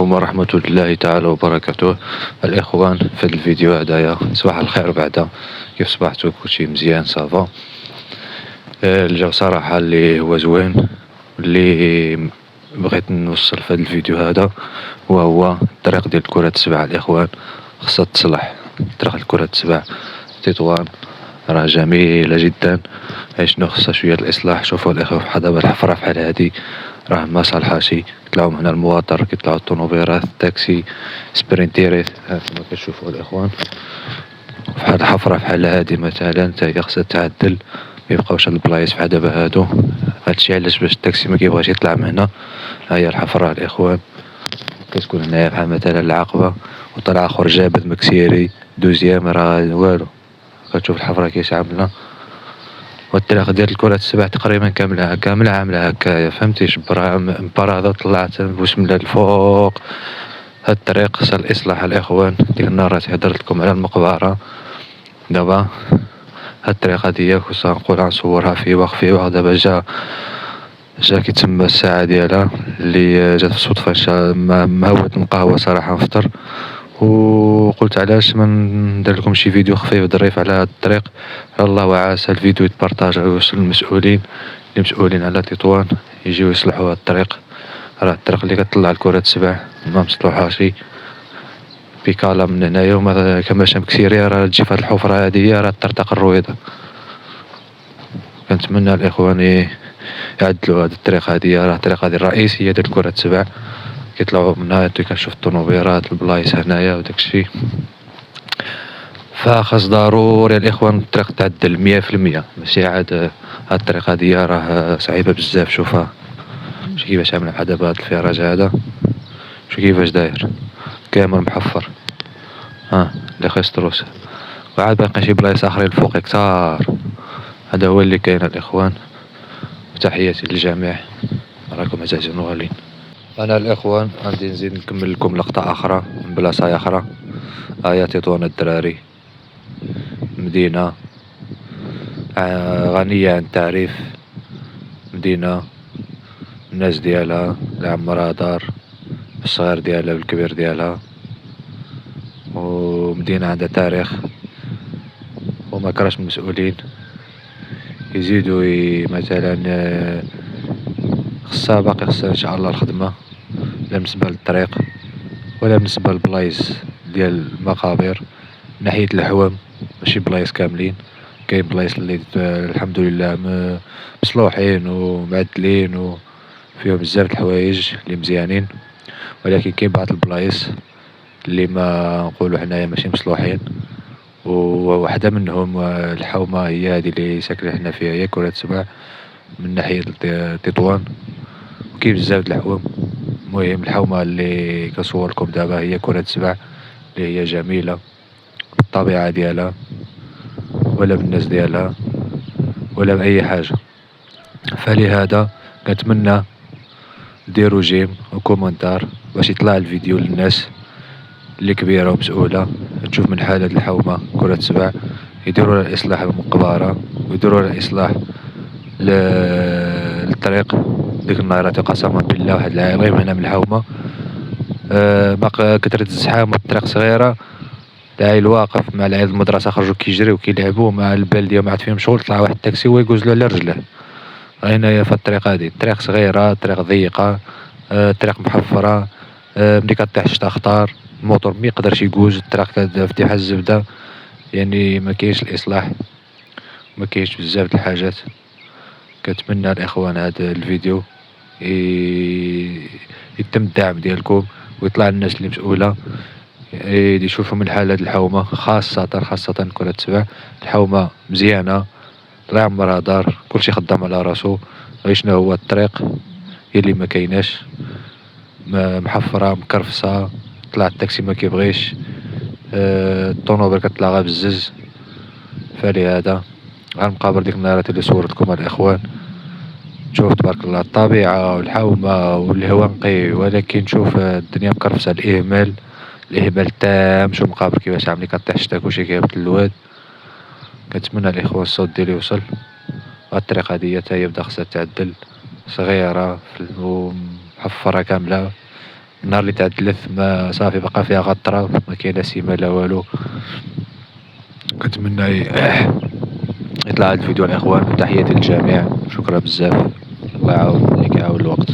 عليكم ورحمة الله تعالى وبركاته الإخوان. في هذا الفيديو هدايا صباح الخير بعدا، كيف صبحتو؟ كلشي مزيان صافا. الجو صراحة اللي هو زوين، اللي بغيت نوصل في هذا الفيديو هذا وهو الطريق ديال كرة السبعة. الإخوان خصها تصلح، طريق كرة السبع تطوان راه جميلة جدا، شنو خصها شوية الإصلاح. شوفوا الإخوة دابا الحفرة بحال هادي راه ما صالحاشي، كيطلعو من هنا المواطر، كيطلعو الطونوبيرات، التاكسي، سبرينتيريت. ها كما كتشوفوا الإخوان فحال الحفرة بحال هادي مثلا تا هي خصها تعدل، ميبقاوش هاد البلايص بحال دابا هادو. هادشي علاش باش التاكسي مكيبغيش يطلع من هنا. هاهي الحفرة الإخوان كتكون هنايا بحال مثلا العقبة، وطلع آخر جابد مكسيري دوزيام راه والو. كتشوف الحفرة كيفاش عاملة، والطريق ديال كرة السبع تقريبا كاملة عاملة هكايا، فهمتي؟ جبرها مبرادة وطلعت بسم الله الفوق. هاد الطريق خصها الإصلاح الإخوان. ديك النهار راه هدرت لكم على المقبرة، دابا هاد الطريق هادي هي خصها نقولها نصورها في وقت دابا جا كيتسمى الساعة ديالها اللي جات بالصدفة. ما هوت نقهوة صراحة نفطر، وقلت علاش ما ندير لكم شي فيديو خفيف ظريف على هاد الطريق. الله عسى الفيديو يتبارطاجا ويوصل للمسؤولين اللي مسؤولين على تطوان، يجيو يصلحوا هاد الطريق. راه الطريق اللي كتطلع لكرة السبع ما مصلوحاشي، بيكالا من هنايا وما كماش مكسيرية راه تجي فهاد الحفرة هادي راه تطرطق الرويضة. كنتمنى الإخوان يعدلوا هاد الطريق هادي، راه الطريق هادي الرئيسية ديال كرة السبع، كيطلعوا منها كنشوف الطونوبيرات البلايص هنايا وداكشي. فخاص ضروري الإخوان الطريق تعدل 100%، ماشي عاد هاد الطريق هادي راه صعيبة بزاف. شوفها شوف كيفاش عاملة بحال دابا هاد الفراج هذا، شوف كيفاش داير كامل محفر. اللي خيسطروس، وعاد باقي شي بلايص اخرين الفوق كتار. هذا هو اللي كاين الإخوان. وتحياتي للجميع، راكم عزازين وغالين. انا الإخوان غادي نزيد نكمل لكم لقطة اخرى من بلاصة اخرى. هيا تطوان الدراري، مدينة غنية عن التعريف، مدينة الناس ديالها اللي عمرها دار، بالصغير ديالها بالكبير ديالها، ومدينة عندها تاريخ. وما كرهش المسؤولين يزيدوا مثلا خصها ان شاء الله الخدمة، لا بالنسبة للطريق ولا بالنسبة للبلايص ديال المقابر. ناحية الحوام ماشي بلايص كاملين، كاين بلايص اللي الحمد لله مصلوحين ومعدلين وفيهم بزاف د الحوايج اللي مزيانين، ولكن كاين بعض البلايص اللي ما نقولوا حنايا ماشي مصلوحين. وواحدة منهم الحومة هي هذه اللي ساكنين حنا فيها، هي كرة السبع من ناحية تطوان. وكاين بزاف د الحوم. المهم الحومة اللي كنصور لكم دابا هي كرة السبع، اللي هي جميلة بالطبيعة ديالها، ولا بالناس ديالها، ولا بأي حاجة. فلهذا كنتمنى ديروا جيم وكومنتار باش يطلع الفيديو للناس اللي كبيرة ومسؤولة تشوف من حالة الحومة كرة السبع، يديروا لها الإصلاح المقبرة، ويديروا لها الإصلاح للطريق. ديك النهارات قسما بالله واحد العام هنا من الحومة كثرة الزحام والطريق صغيرة، العيل واقف مع العيال المدرسة خرجوا كيجريو كيلعبوا مع البلدية ما عاد فيهم شغل، طلع واحد التاكسي هو يقوز له على رجله. هنايا في الطريق هادي، الطريق صغيرة، الطريق ضيقة، الطريق محفرة. ملي كطيح شتا خطار الموتور ما يقدرش يقوز، الطريق كتفتح الزبدة. يعني ما كاينش الإصلاح، ما كاينش بزاف د الحاجات. كنتمنى الإخوان هذا الفيديو يتم الدعم ديالكم، ويطلع الناس اللي مسؤولة يشوفوا من حالة الحومة، خاصة كرة السبع. الحومة مزيانة، الله يعمرها دار، كلشي خدام على راسو. غير شنو هو الطريق هي اللي ما كايناش، محفرة مكرفصة، طلع التاكسي ما كيبغيش، الطونوبيل كتطلع غير بالزز. فلهذا غنقابل ديك النهارات اللي صورتكم الإخوان. شوف تبارك الله الطبيعة والحومة والهواء نقي، ولكن شوف الدنيا مكرفسة. الإهمال التام. شوف المقابر كيفاش عاملين، كطيح شتا كلشي كيهبط للواد. كنتمنى الإخوان الصوت ديالي يوصل. الطريق هادي حتى هي بدا خصها تعدل، صغيرة ومحفرة كاملة، النهار اللي تعدلف ما صافي بقى فيها غا التراب، ما كاين لا سيما لا والو. كنتمنى يطلع هاد الفيديو الاخوان، تحياتي للجميع، شكرا بزاف، الله يعاون اللي كيعاون الوقت.